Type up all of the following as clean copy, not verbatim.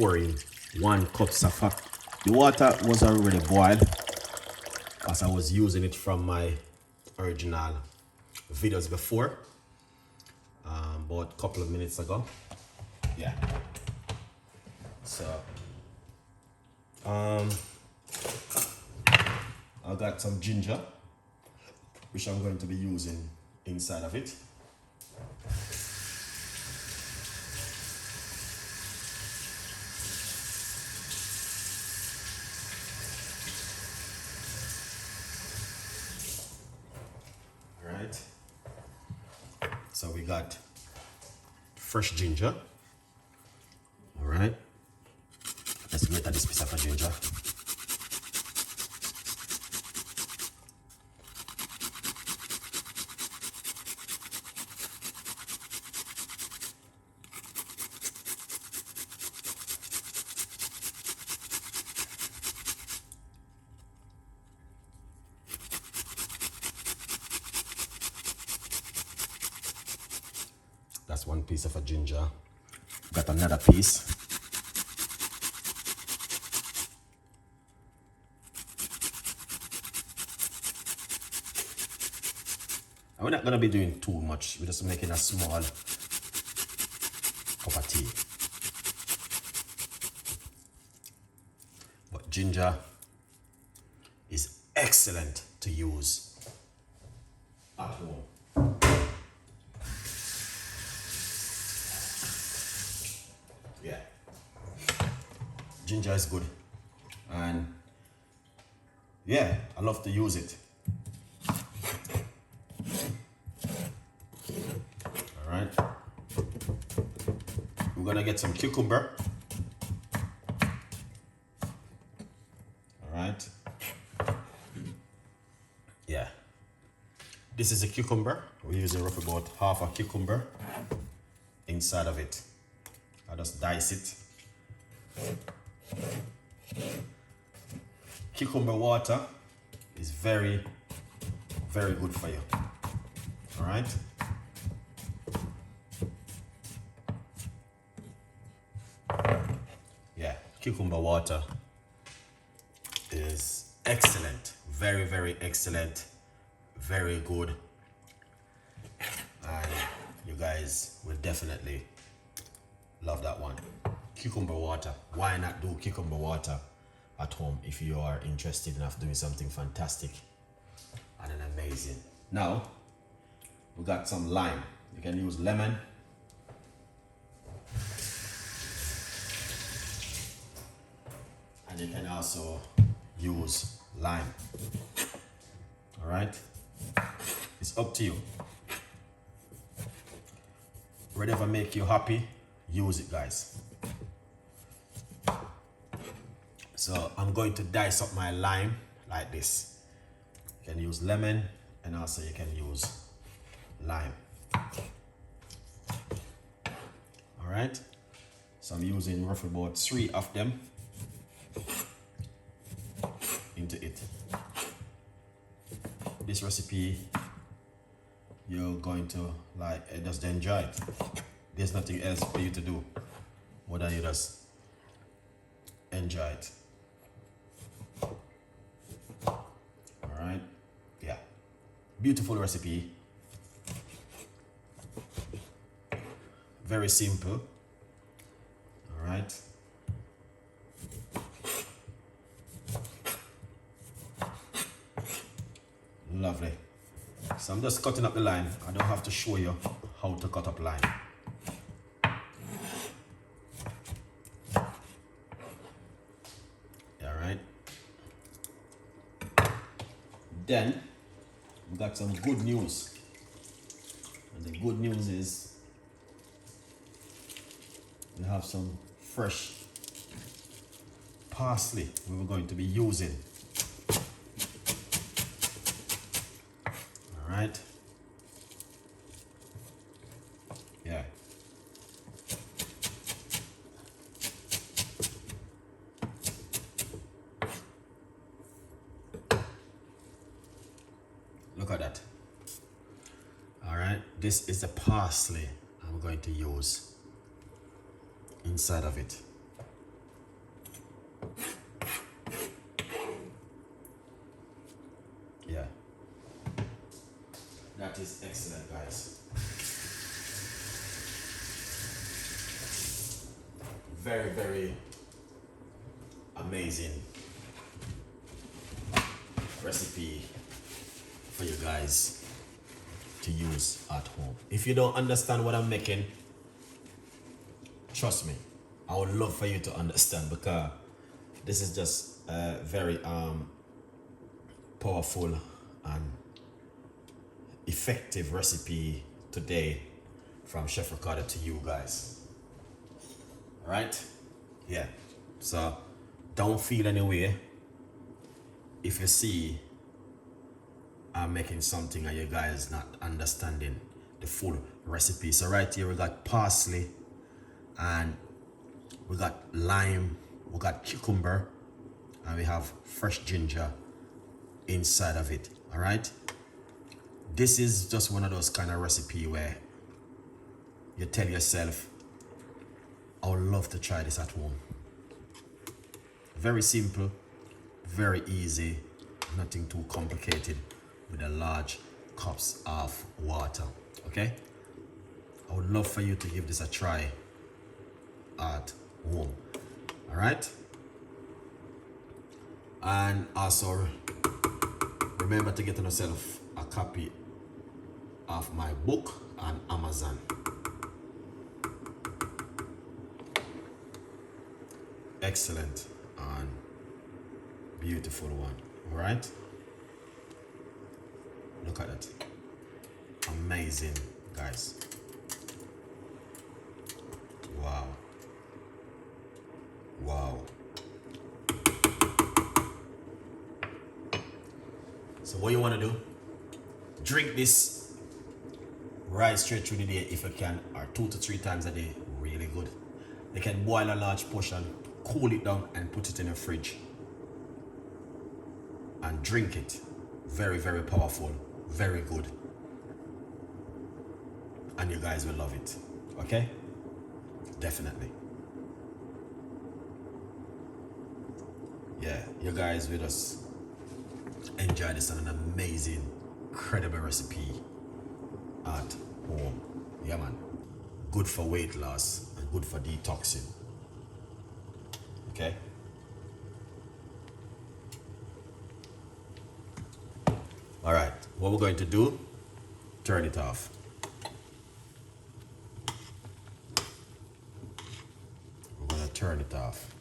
pour in 1 cup of hot. The water was already boiled because I was using it from my original videos before, about a couple of minutes ago. Yeah. So I got some ginger, which I'm going to be using inside of it. All right. So we got fresh ginger. All right. Let's grate this piece of ginger. That's 1 piece of a ginger. Got another piece. And we're not gonna be doing too much. We're just making a small cup of tea. But ginger is excellent to use at home. Yeah, ginger is good, and yeah, I love to use it. All right, we're gonna get some cucumber. All right, yeah, this is a cucumber. We're using roughly about half a cucumber inside of it. I just dice it. Cucumber water is very, very good for you. All right. Yeah, cucumber water is excellent. Very, very excellent. Very good. And you guys will definitely love that one. Cucumber water. Why not do cucumber water at home if you are interested enough doing something fantastic and an amazing? Now, we got some lime. You can use lemon. And you can also use lime. All right? It's up to you. Whatever make you happy, use it, guys. So I'm going to dice up my lime like this. You can use lemon, and also you can use lime. All right. So I'm using roughly about 3 of them into it. This recipe, you're going to like just enjoy it. There's nothing else for you to do more than you just enjoy it. All right, yeah, beautiful recipe, very simple. All right, lovely. So I'm just cutting up the line. I don't have to show you how to cut up line. All right. Then we got some good news. And the good news is we have some fresh parsley we were going to be using. All right. Yeah. Look at that. All right. This is the parsley I'm going to use inside of it. very, very amazing recipe for you guys to use at home. If you don't understand what I'm making, trust me, I would love for you to understand, because this is just a very powerful and effective recipe today from Chef Ricardo to you guys. All right? Yeah. So don't feel any way if you see I'm making something and you guys not understanding the full recipe. So right here we got parsley, and we got lime, we got cucumber, and we have fresh ginger inside of it. All right? This is just one of those kind of recipe where you tell yourself, I would love to try this at home. Very simple, very easy, nothing too complicated, with a large cups of water. Okay? I would love for you to give this a try at home. All right? And also remember to get yourself a copy of my book on Amazon. Excellent and beautiful one. All right? Look at that. Amazing, guys. Wow. Wow. So what you want to do, drink this right straight through the day if you can, or 2 to 3 times a day. Really good. You can boil a large portion, cool it down, and put it in the fridge and drink it. Very, very powerful, very good, and you guys will love it. Okay? Definitely. Yeah, you guys will just enjoy this on an amazing, incredible recipe at home. Yeah, man. Good for weight loss and good for detoxing. Okay? All right, what we're going to do, turn it off. We're going to turn it off.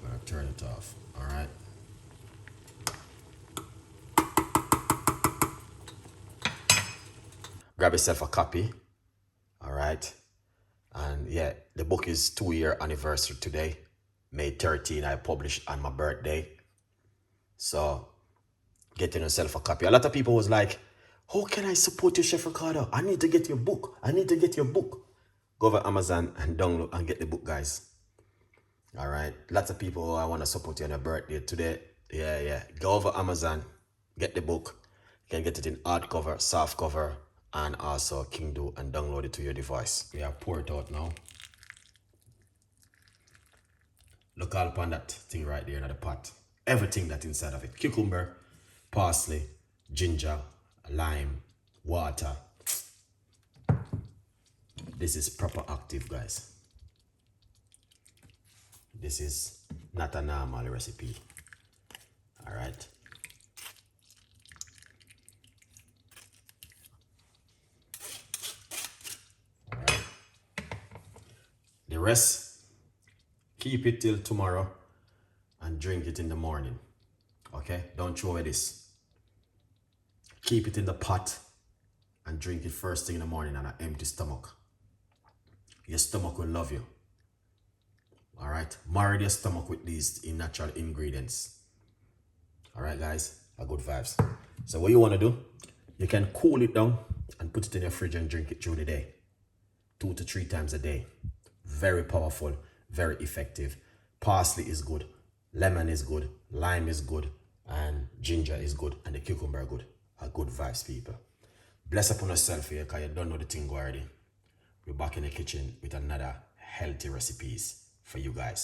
We're going to turn it off. All right. Grab yourself a copy. All right. And yeah, the book is 2-year anniversary today. May 13, I published on my birthday. So getting yourself a copy. A lot of people was like, how can I support you, Chef Ricardo? I need to get your book. I need to get your book. Go over Amazon and download and get the book, guys. All right. Lots of people, I want to support you on your birthday today. Yeah. Go over Amazon, get the book. You can get it in hardcover, soft cover, and also Kindle, and download it to your device. Yeah, pour it out now. Look all upon that thing right there in the pot. Everything that's inside of it. Cucumber, parsley, ginger, lime, water. This is proper active, guys. This is not a normal recipe. All right. All right. The rest, keep it till tomorrow and drink it in the morning. Okay? Don't throw away this. Keep it in the pot and drink it first thing in the morning on an empty stomach. Your stomach will love you. All right? Marry your stomach with these natural ingredients. All right, guys? A good vibes. So what you want to do, you can cool it down and put it in your fridge and drink it through the day. 2 to 3 times a day. Very powerful, very effective. Parsley is good, lemon is good, lime is good, and ginger is good, and the cucumber good. A good vibes, people. Bless upon yourself here, because you don't know the thing already. We're back in the kitchen with another healthy recipes for you guys.